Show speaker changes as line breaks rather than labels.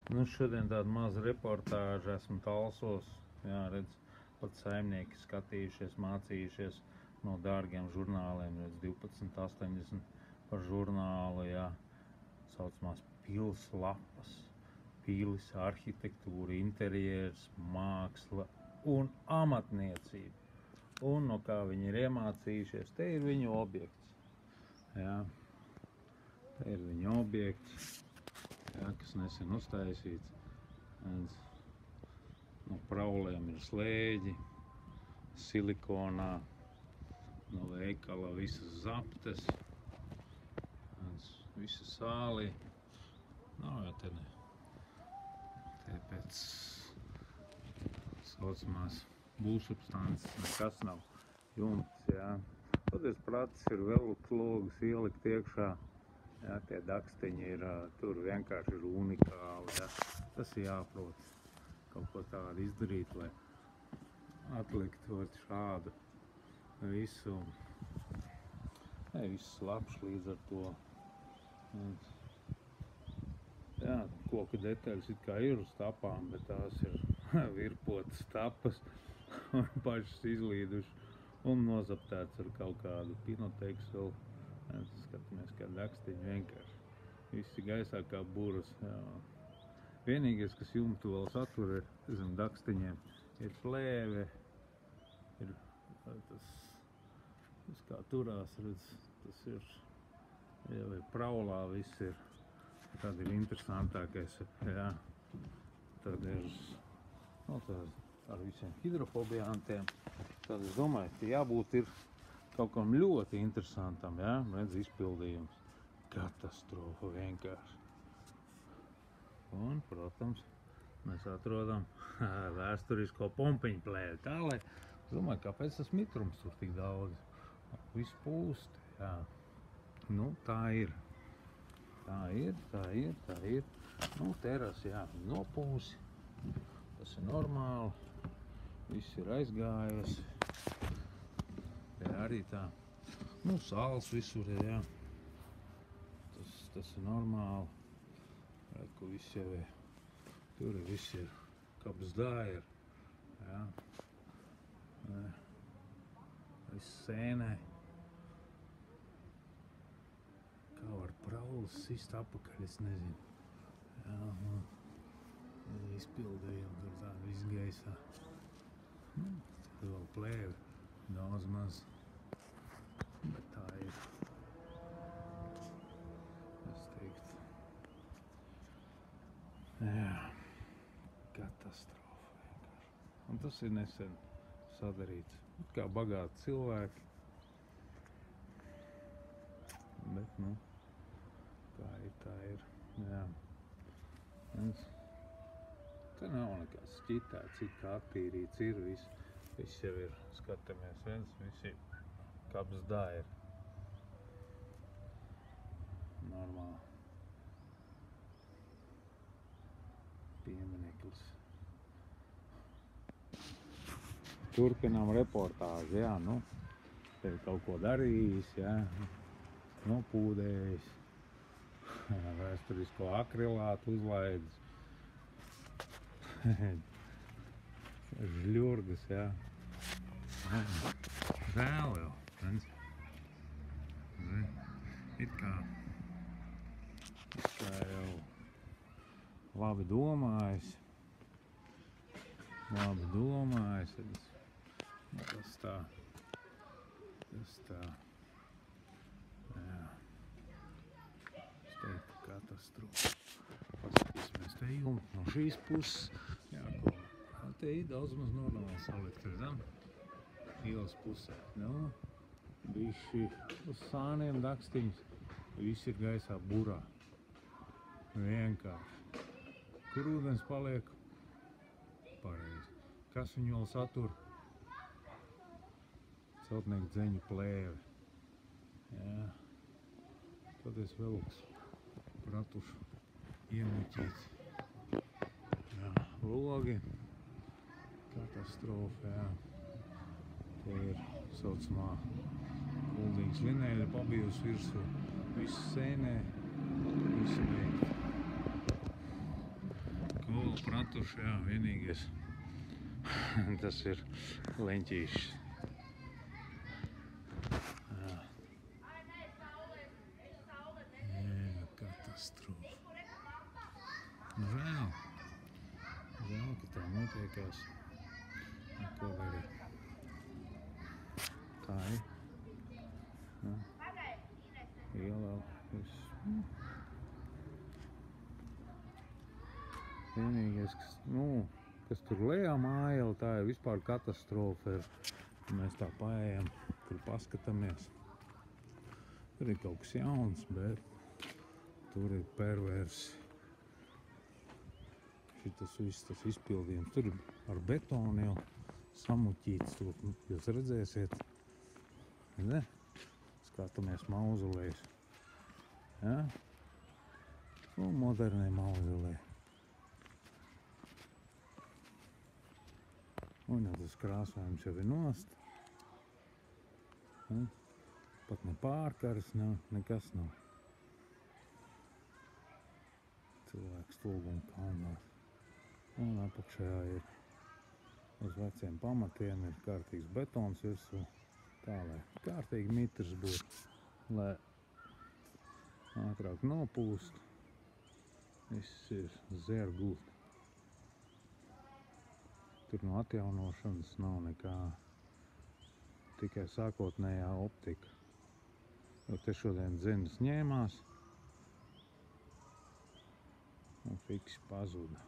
Nu, šodien tāda maza reportāža, esmu Talsos, jā, redz, pat saimnieki skatījušies, mācījušies no dārgiem žurnāliem, redz, 12,80 par žurnālu, jā, saucamās pils lapas, pīlis, arhitektūra, interjers, māksla un amatniecība. Un no kā viņi ir iemācījušies, te ir viņu objekts, jā, te ir viņu objekts. Jā, kas nesen uztaisīts. No praulēm ir slēģi, silikonā, no veikala visas zaptes, visa sālī. Nav jau te ne. Te pēc saucamās būvsubstances nekas nav. Jumts, jā. Toties pratis ir vēl logus ielikt iekšā. Jā, tie dakstiņi ir, tur vienkārši ir unikāli, jā. Tas ir jāprot kaut ko tādu izdarīt, lai atlikt šādu visu, viss labs līdz ar to. Jā, koku detaļas it kā ir uz tapām, bet tās ir virpotas tapas un pašas izlīdušas un nozaptēts ar kaut kādu pinoteksu. Skatāmies, kā dakstiņi vienkārši. Visi gaisā kā buras. Jā. Vienīgais, kas jumtu vēl satur ir zem dakstiņiem, ir plēve. Ir tas kā turās, redz, tas ir, jau ir praulā, viss ir. Tad ir interesantākais, jā. Tad ir, ar visiem hidrofobiantiem. Tad es domāju, ka jābūt ir kaut kam ļoti interesantam, jā, redz, izpildījums. Katastrofa vienkārši. Un, protams, mēs atrodam vēsturisko pompiņu plēvi. Tā, lai, es domāju, kāpēc tas mitrums tur tik daudz? Viss pūst, jā. Nu, tā ir. Tā ir. Nu, teras, jā, nopūsi. Tas ir normāli. Viss ir aizgājusi. Te arī tā, nu, sāls visur ir, jā. Tas ir normāli. Redz, ko viss jau ir. Tur ir viss ir, kabzdā ir, jā. Viss sēnē. Kā var praules sist apakaļ, es nezinu. Jā, izpildējumi tur tā viss gaisā. Tad vēl plēve. Daudz maz, bet tā ir, es teiktu, jā, katastrofa vienkārši. Un tas ir nesen sadarīts, kā bagāti cilvēki, bet, nu, kā ir, tā ir, jā. Te nav nekāds šķitēts, it kā attīrīts ir viss. Viss jau ir, skatāmies, viens, visi kabzdā ir. Normāli. Piemineklis. Turpinām reportāži, jā, nu. Te ir kaut ko darījis, jā. Nopūdējis. Vēsturisko akrilātu uzlaidis. Žļurgas, jā. Žēl jau, redz. It kā jau labi domājis. Tas tā. Jā. Es teiktu katastrofa. Paskatīsimies te jumtu no šīs puses. Jā, ko. Te ir daudz maz normāli salikt, redzam? Ielas pusē. Nu, bišķi uz sāniem dakstiņas. Viss ir gaisā burā. Vienkārši. Kur ūdens paliek? Pareizi. Kas viņu vēl satur? Celtnieku dzeņu plēve. Jā. Toties velks pratušu iemuķīts. Jā, logi. Katastrofa, jā. Te ir saucamā kuldīgas lineļa pabijusi virsū. Viss sēnē, visu veikt. nav pratuši, jā, vienīgais. Tas ir leņķīšs. Jā. Jā, katastrofa. Nu, žēl. Žēl, ka tā notiekās. Ko darīt? Tā ir. Ja. Ielāk viss. Vienīgais, kas tur lejā mājā, tā ir vispār katastrofa. Mēs tā paējam, tur paskatāmies. Tur ir kaut kas jauns, bet tur ir perversi. Šitas viss tas izpildījums. Tur ar betonu jau samuķīts. Jūs redzēsiet. Ne? Skatāmies mauzolejus. Ja? Modernie mauzoleji. Un jau tas krāsojums jau ir nost. Ja? Pat ne pārkaras nav, nekas nav. Cilvēks stulbumi kalnās. Un apakšējā ir uz veciem pamatiem ir kārtīgs betons virsū. Tā, lai kārtīgi mitrs būtu, lai ātrāk nopūst. Viss ir zergūt. Tur no atjaunošanas nav nekā, tikai sākotnējā optika. Jo te šodien dzenis ņēmās un fiksi pazuda.